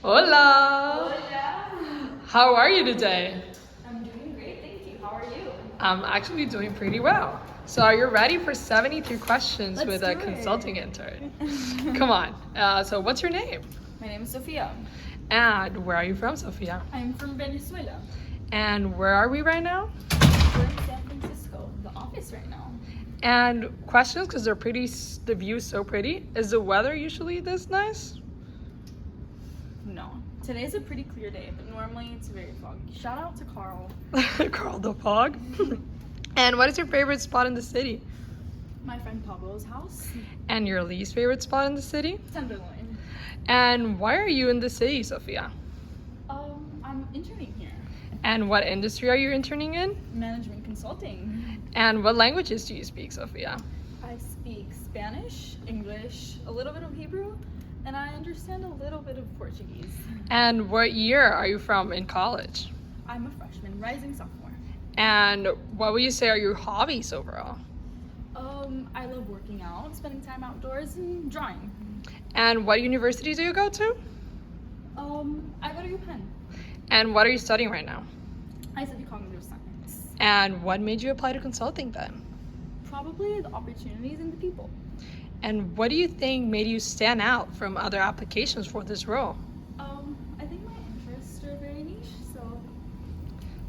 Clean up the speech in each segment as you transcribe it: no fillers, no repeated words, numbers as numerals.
Hola! Hola! How are you today? I'm doing great, thank you. How are you? I'm actually doing pretty well. So are you ready for 73 questions Let's with a do it. consulting intern? Come on. So what's your name? My name is Sophia. And where are you from, Sofia? I'm from Venezuela. And where are we right now? We're in San Francisco, the office right now. And questions, because the view's so pretty. Is the weather usually this nice? No. Today's a pretty clear day, but normally it's very foggy. Shout out to Carl. Carl the Fog. And what is your favorite spot in the city? My friend Pablo's house. And your least favorite spot in the city? Tenderloin. And why are you in the city, Sophia? I'm interning here. And what industry are you interning in? Management consulting. And what languages do you speak, Sophia? I speak Spanish, English, a little bit of Hebrew, and I understand a little bit of Portuguese. And what year are you from in college? I'm a freshman, rising sophomore. And what would you say are your hobbies overall? I love working out, spending time outdoors, and drawing. And what university do you go to? I go to UPenn. And what are you studying right now? I study cognitive science. And what made you apply to consulting then? Probably the opportunities and the people. And what do you think made you stand out from other applications for this role? I think my interests are very niche, so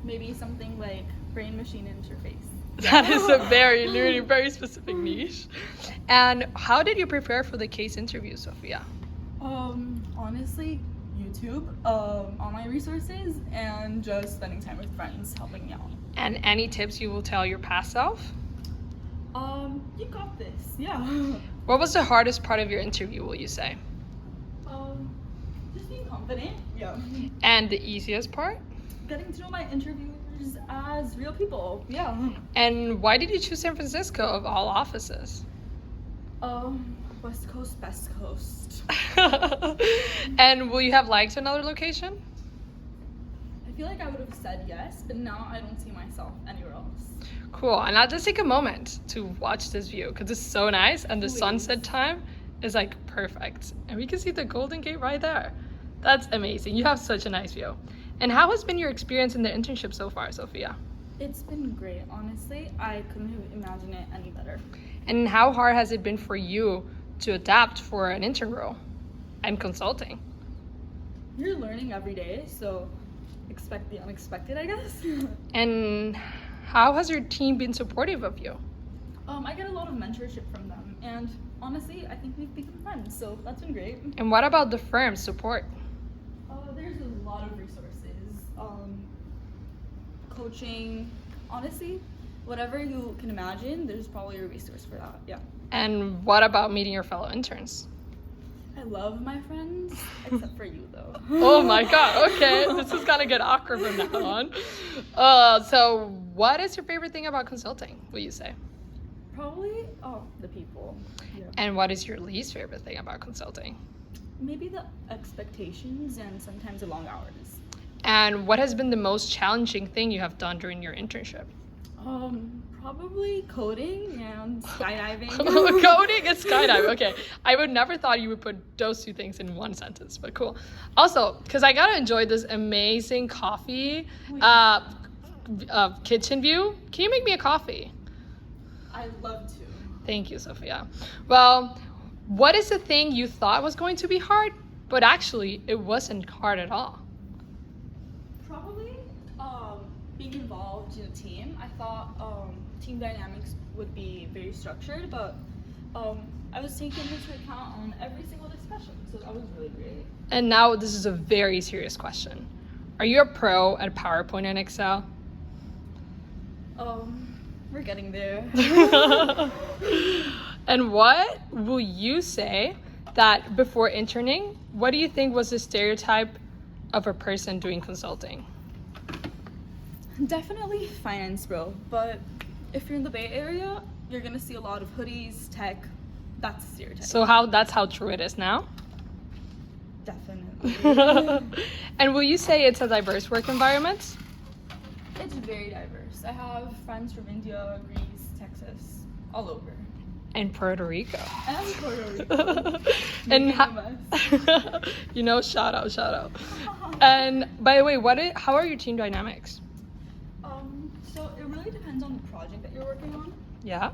maybe something like brain-machine interface. That is a very specific niche. And how did you prepare for the case interview, Sophia? Honestly, YouTube, online resources, and just spending time with friends helping me out. And any tips you will tell your past self? You got this, yeah. What was the hardest part of your interview, will you say? Just being confident, yeah. And the easiest part? Getting to know my interviewers as real people, yeah. And why did you choose San Francisco of all offices? West Coast, Best Coast. And will you have liked another location? I feel like I would have said yes, but now I don't see myself anywhere else. Cool. And I'll just take a moment to watch this view because it's so nice and the Please. sunset time is like perfect. And we can see the Golden Gate right there. That's amazing. You have such a nice view. And how has been your experience in the internship so far, Sophia? It's been great, honestly. I couldn't have imagined it any better. And how hard has it been for you to adapt for an intern role and consulting? You're learning every day, so expect the unexpected, I guess. And how has your team been supportive of you? I get a lot of mentorship from them, and honestly, I think we've become friends, so that's been great. And what about the firm's support? There's a lot of resources, coaching, honestly, whatever you can imagine, there's probably a resource for that, yeah. And what about meeting your fellow interns? I love my friends, except for you, though. Oh my god, okay. This is gonna get awkward from now on. So what is your favorite thing about consulting, will you say? Probably, the people. Yeah. And what is your least favorite thing about consulting? Maybe the expectations and sometimes the long hours. And what has been the most challenging thing you have done during your internship? Probably coding and skydiving. Coding and skydiving. Okay, I would never thought you would put those two things in one sentence, but cool. Also, because I gotta enjoy this amazing coffee kitchen view. Can you make me a coffee? I'd love to. Thank you, Sophia. Well, what is the thing you thought was going to be hard, but actually it wasn't hard at all? Probably being involved in a team. I thought team dynamics would be very structured, but I was taken into account on every single discussion, so that was really great. And now this is a very serious question. Are you a pro at PowerPoint and Excel? We're getting there. And what will you say that before interning, what do you think was the stereotype of a person doing consulting? Definitely finance, bro. But if you're in the Bay Area, you're gonna see a lot of hoodies, tech. That's a stereotype. So that's how true it is now? Definitely. And will you say it's a diverse work environment? It's very diverse. I have friends from India, Greece, Texas, all over. And Puerto Rico. And Puerto Rico. And Making a mess. you know, shout out. And by the way, how are your team dynamics? So it really depends on the project that you're working on. Yeah.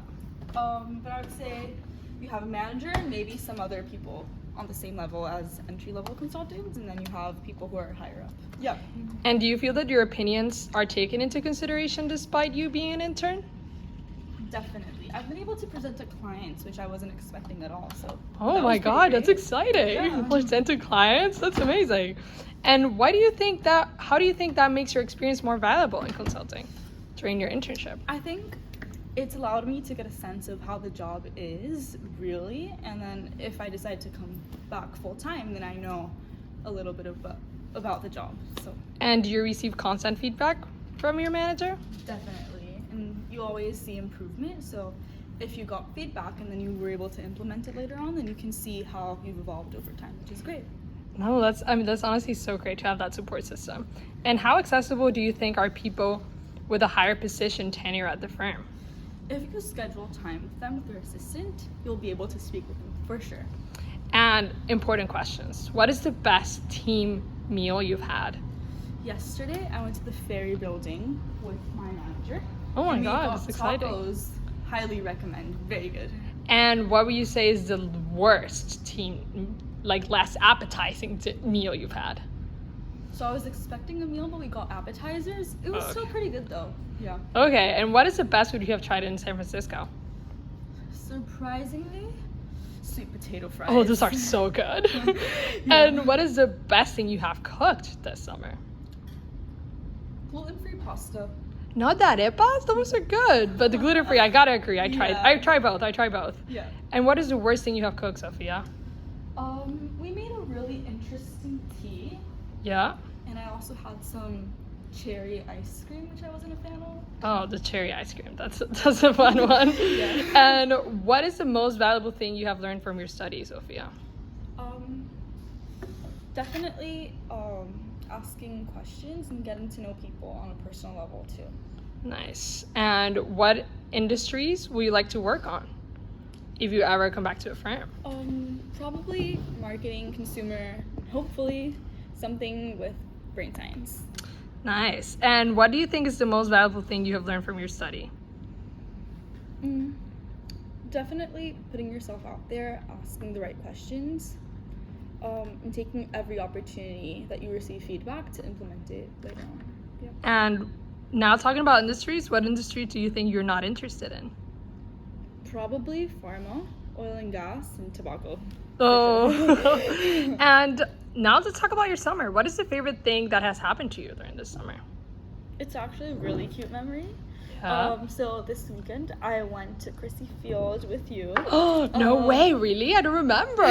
But I would say you have a manager and maybe some other people on the same level as entry-level consultants, and then you have people who are higher up. Yeah. And do you feel that your opinions are taken into consideration despite you being an intern? Definitely. I've been able to present to clients, which I wasn't expecting at all. So. Oh that my was pretty God, that's great. exciting. Yeah. Present to clients, that's amazing. And how do you think that makes your experience more valuable in consulting during your internship? I think it's allowed me to get a sense of how the job is really, and then if I decide to come back full time, then I know a little bit about the job. So. And do you receive constant feedback from your manager? Definitely, and you always see improvement. So if you got feedback and then you were able to implement it later on, then you can see how you've evolved over time, which is great. No, that's honestly so great to have that support system. And how accessible do you think are people with a higher position tenure at the firm? If you schedule time with them with their assistant, you'll be able to speak with them for sure. And important questions. What is the best team meal you've had? Yesterday, I went to the Ferry Building with my manager. Oh my and we God, got that's exciting. Tacos. Highly recommend. Very good. And what would you say is the worst team, like less appetizing meal you've had? So I was expecting a meal, but we got appetizers. It was still pretty good though. Yeah. Okay, and what is the best food you have tried in San Francisco? Surprisingly, sweet potato fries. Oh, those are so good. Yeah. And what is the best thing you have cooked this summer? Gluten-free pasta. Not that arepas, those are good, but the gluten-free, I gotta agree. I tried both. Yeah. And what is the worst thing you have cooked, Sophia? We made a really interesting tea, Yeah. and I also had some cherry ice cream, which I wasn't a fan of. Oh, the cherry ice cream. That's a fun one. Yeah. And what is the most valuable thing you have learned from your studies, Sophia? Definitely asking questions and getting to know people on a personal level too. Nice. And what industries will you like to work on if you ever come back to a firm? Probably marketing, consumer, hopefully something with brain science. Nice. And what do you think is the most valuable thing you have learned from your study? Definitely putting yourself out there, asking the right questions, and taking every opportunity that you receive feedback to implement it later on. Yeah. And now talking about industries, what industry do you think you're not interested in? Probably pharma, oil and gas, and tobacco. Oh. And now let's talk about your summer. What is the favorite thing that has happened to you during this summer? It's actually a really cute memory. Yeah. So this weekend I went to Chrissy Field with you. Oh, no way, really? I don't remember.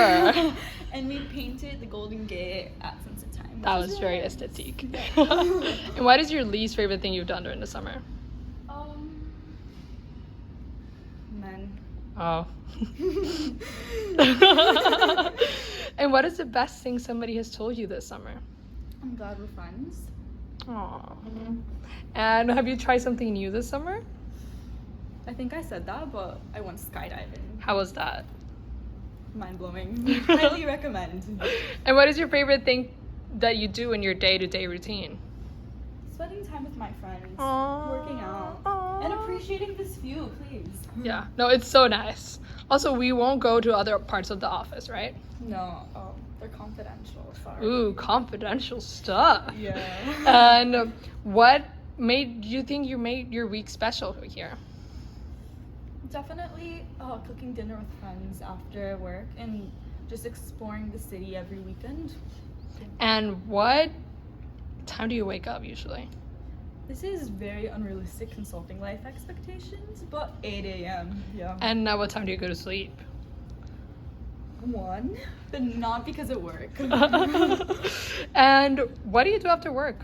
And we painted the Golden Gate at sunset time. That was very aesthetic. And what is your least favorite thing you've done during the summer? Men. Oh. And what is the best thing somebody has told you this summer? I'm glad we're friends. Aww. And have you tried something new this summer? I think I said that, but I went skydiving. How was that? Mind-blowing. Highly recommend. And what is your favorite thing that you do in your day-to-day routine? Spending time with my friends, Aww. working out, and appreciating this view, please. Yeah, no, it's so nice. Also, we won't go to other parts of the office, right? No, they're confidential. Sorry. Ooh, confidential stuff. Yeah. And what made you think you made your week special here? Definitely cooking dinner with friends after work and just exploring the city every weekend. And what time do you wake up usually? This is very unrealistic consulting life expectations, but 8 a.m. Yeah. And now what time do you go to sleep? 1, but not because of work. And what do you do after work?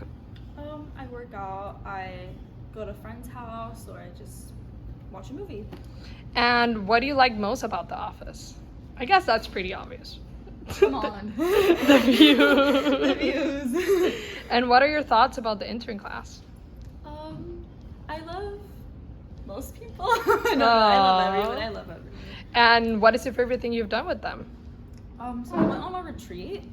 I work out, I go to a friend's house, or I just watch a movie. And what do you like most about the office? I guess that's pretty obvious. Come on. The view. The views. And what are your thoughts about the intern class? I love most people. No, I love everyone. And what is your favorite thing you've done with them? So I went on a retreat,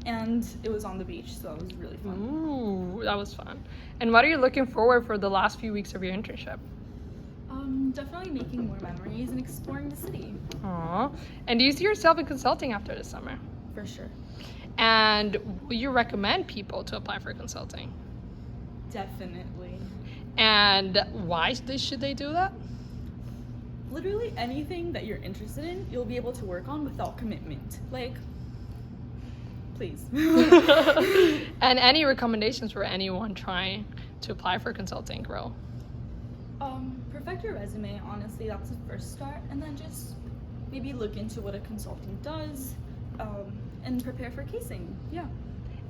and it was on the beach, so it was really fun. Ooh, that was fun. And what are you looking forward for the last few weeks of your internship? Definitely making more memories and exploring the city. Aww. And do you see yourself in consulting after the summer? For sure. And will you recommend people to apply for consulting? Definitely. And why should they do that? Literally anything that you're interested in, you'll be able to work on without commitment. Like, please. And any recommendations for anyone trying to apply for consulting role? Perfect your resume, honestly, that's the first start, and then just maybe look into what a consultant does, and prepare for casing. Yeah.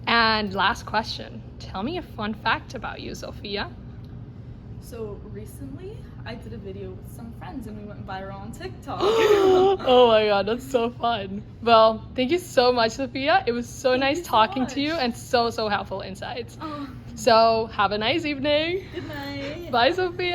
And last question, tell me a fun fact about you, Sophia. So recently, I did a video with some friends and we went viral on TikTok. Oh my god, that's so fun. Well, thank you so much, Sophia. It was so Thank nice you so talking to you much. and so helpful insights. Oh, So have a nice evening. good night. Bye, Sophia.